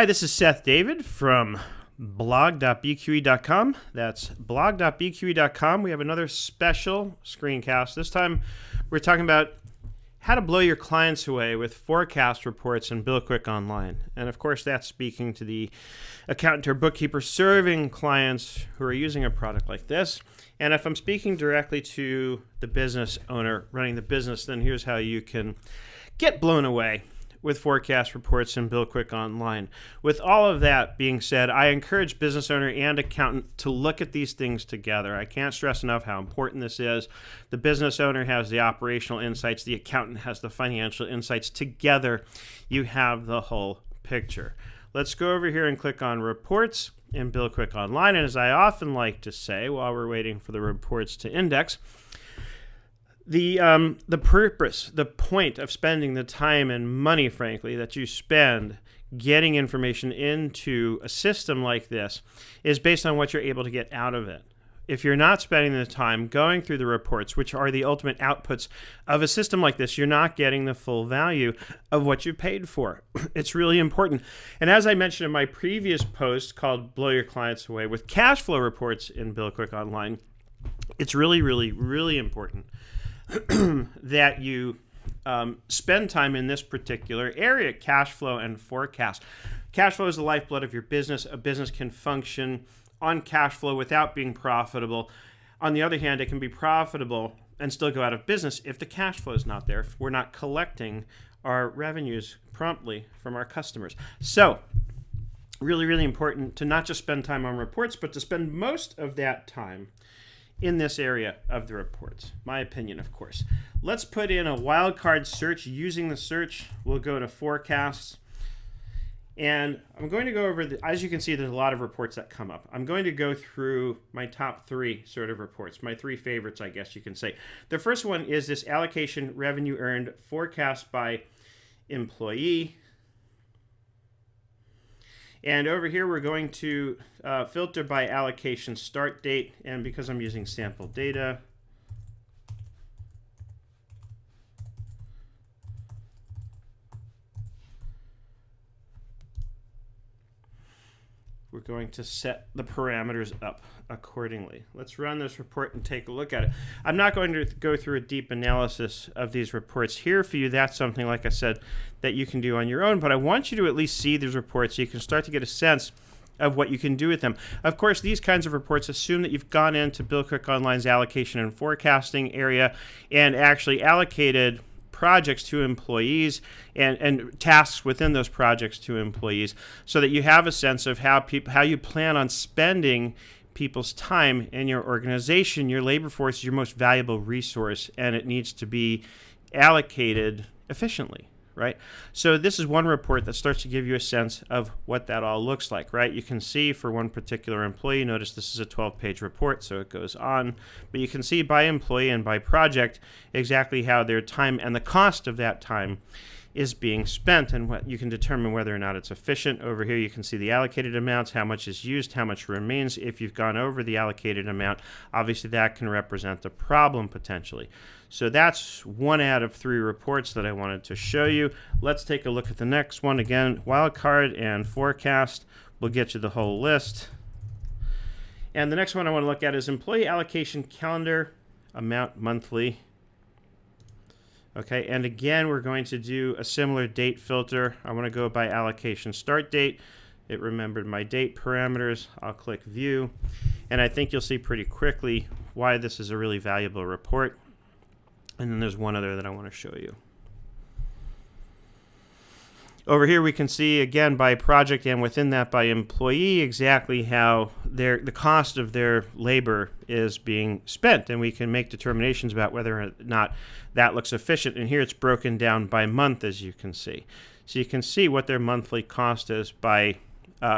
Hi, this is Seth David from blog.bqe.com. That's blog.bqe.com. We have another special screencast. This time we're talking about how to blow your clients away with forecast reports in BillQuick Online. And of course, that's speaking to the accountant or bookkeeper serving clients who are using a product like this. And if I'm speaking directly to the business owner running the business, then here's how you can get blown away with forecast reports in BillQuick Online. With all of that being said, I encourage business owner and accountant to look at these things together. I can't stress enough how important this is. The business owner has the operational insights, the accountant has the financial insights. Together, you have the whole picture. Let's go over here and click on Reports in BillQuick Online. And as I often like to say while we're waiting for the reports to index, the purpose, the point of spending the time and money, frankly, that you spend getting information into a system like this is based on what you're able to get out of it. If you're not spending the time going through the reports, which are the ultimate outputs of a system like this, you're not getting the full value of what you paid for. It's really important. And as I mentioned in my previous post called Blow Your Clients Away with Cash Flow Reports in BillQuick Online, it's really, really, really important that you spend time in this particular area, cash flow and forecast. Cash flow is the lifeblood of your business. A business can function on cash flow without being profitable. On the other hand, it can be profitable and still go out of business if the cash flow is not there, if we're not collecting our revenues promptly from our customers. So, really, really important to not just spend time on reports, but to spend most of that time in this area of the reports. My opinion, of course. Let's put in a wildcard search. Using the search, we'll go to forecasts. And I'm going to go over, as you can see, there's a lot of reports that come up. I'm going to go through my top three sort of reports, my three favorites, I guess you can say. The first one is this allocation revenue earned forecast by employee. And over here, we're going to filter by allocation start date. And because I'm using sample data, we're going to set the parameters up accordingly. Let's run this report and take a look at it. I'm not going to go through a deep analysis of these reports here for you. That's something, like I said, that you can do on your own. But I want you to at least see these reports so you can start to get a sense of what you can do with them. Of course, these kinds of reports assume that you've gone into BillQuick Online's allocation and forecasting area and actually allocated projects to employees and tasks within those projects to employees so that you have a sense of how you plan on spending people's time in your organization. Your labor force is your most valuable resource, and it needs to be allocated efficiently, right? So this is one report that starts to give you a sense of what that all looks like, right? You can see for one particular employee, notice this is a 12-page report, so it goes on, but you can see by employee and by project exactly how their time and the cost of that time is being spent, and what you can determine whether or not it's efficient. Over here you can see the allocated amounts, how much is used, how much remains. If you've gone over the allocated amount, obviously that can represent a problem potentially. So that's one out of three reports that I wanted to show you. Let's take a look at the next one. Again, wildcard and forecast will get you the whole list. And the next one I want to look at is employee allocation calendar, amount monthly. Okay, and again, we're going to do a similar date filter. I want to go by allocation start date. It remembered my date parameters. I'll click view, and I think you'll see pretty quickly why this is a really valuable report. And then there's one other that I want to show you. Over here we can see again by project and within that by employee exactly how the cost of their labor is being spent, and we can make determinations about whether or not that looks efficient. And here it's broken down by month, as you can see. So you can see what their monthly cost is by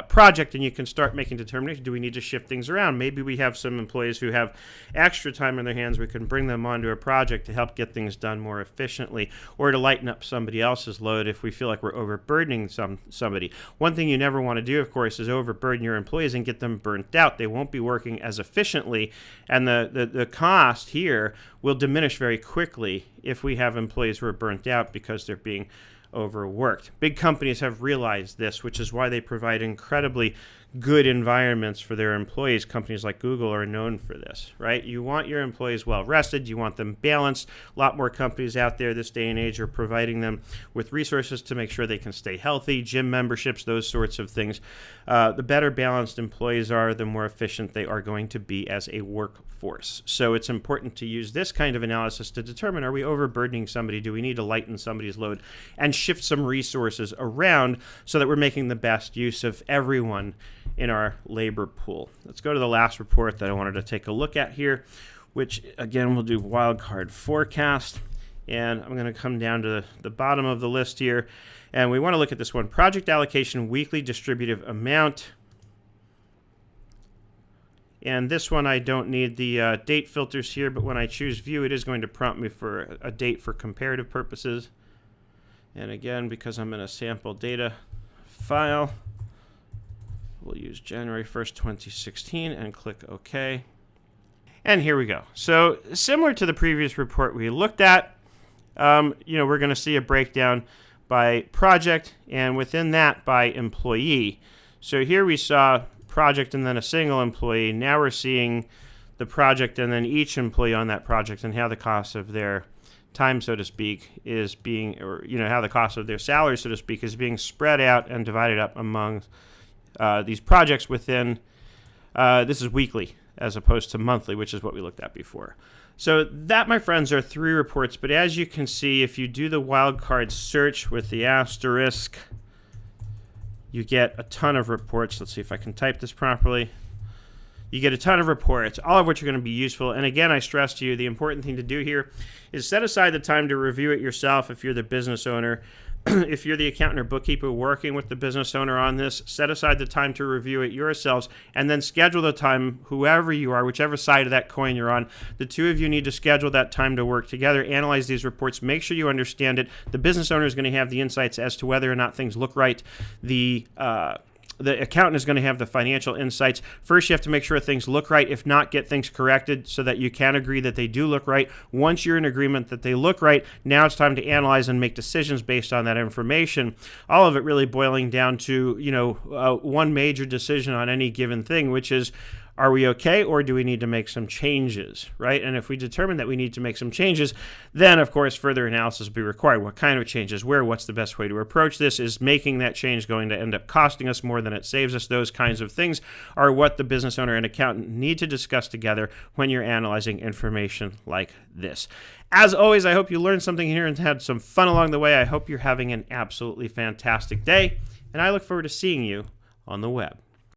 project, and you can start making determinations. Do we need to shift things around? Maybe we have some employees who have extra time on their hands. We can bring them onto a project to help get things done more efficiently, or to lighten up somebody else's load if we feel like we're overburdening somebody. One thing you never want to do, of course, is overburden your employees and get them burnt out. They won't be working as efficiently, and the cost here will diminish very quickly if we have employees who are burnt out because they're being overworked. Big companies have realized this, which is why they provide incredibly good environments for their employees. Companies like Google are known for this, right? You want your employees well rested, you want them balanced. A lot more companies out there this day and age are providing them with resources to make sure they can stay healthy, gym memberships, those sorts of things. The better balanced employees are, the more efficient they are going to be as a workforce. So it's important to use this kind of analysis to determine, are we overburdening somebody? Do we need to lighten somebody's load and shift some resources around so that we're making the best use of everyone in our labor pool? Let's go to the last report that I wanted to take a look at here, which again, we'll do wildcard forecast. And I'm going to come down to the bottom of the list here. And we want to look at this one, project allocation weekly distributive amount. And this one, I don't need the date filters here, but when I choose view, it is going to prompt me for a date for comparative purposes. And again, because I'm in a sample data file, we'll use January 1st, 2016 and click OK. And here we go. So similar to the previous report we looked at, we're going to see a breakdown by project and within that by employee. So here we saw project and then a single employee. Now we're seeing the project and then each employee on that project and how the cost of their time, so to speak, is being, or how the cost of their salary, so to speak, is being spread out and divided up among these projects within, this is weekly as opposed to monthly, which is what we looked at before. So that, my friends, are 3 reports. But as you can see, if you do the wildcard search with the asterisk, you get a ton of reports. Let's see if I can type this properly. You get a ton of reports, all of which are going to be useful. And again, I stress to you, the important thing to do here is set aside the time to review it yourself if you're the business owner. If you're the accountant or bookkeeper working with the business owner on this, set aside the time to review it yourselves and then schedule the time, whoever you are, whichever side of that coin you're on. The two of you need to schedule that time to work together, analyze these reports, make sure you understand it. The business owner is going to have the insights as to whether or not things look right. The accountant is going to have the financial insights. First, you have to make sure things look right. If not, get things corrected so that you can agree that they do look right. Once you're in agreement that they look right, now it's time to analyze and make decisions based on that information. All of it really boiling down to, one major decision on any given thing, which is, are we okay or do we need to make some changes, right? And if we determine that we need to make some changes, then, of course, further analysis will be required. What kind of changes? Where? What's the best way to approach this? Is making that change going to end up costing us more than it saves us? Those kinds of things are what the business owner and accountant need to discuss together when you're analyzing information like this. As always, I hope you learned something here and had some fun along the way. I hope you're having an absolutely fantastic day, and I look forward to seeing you on the web.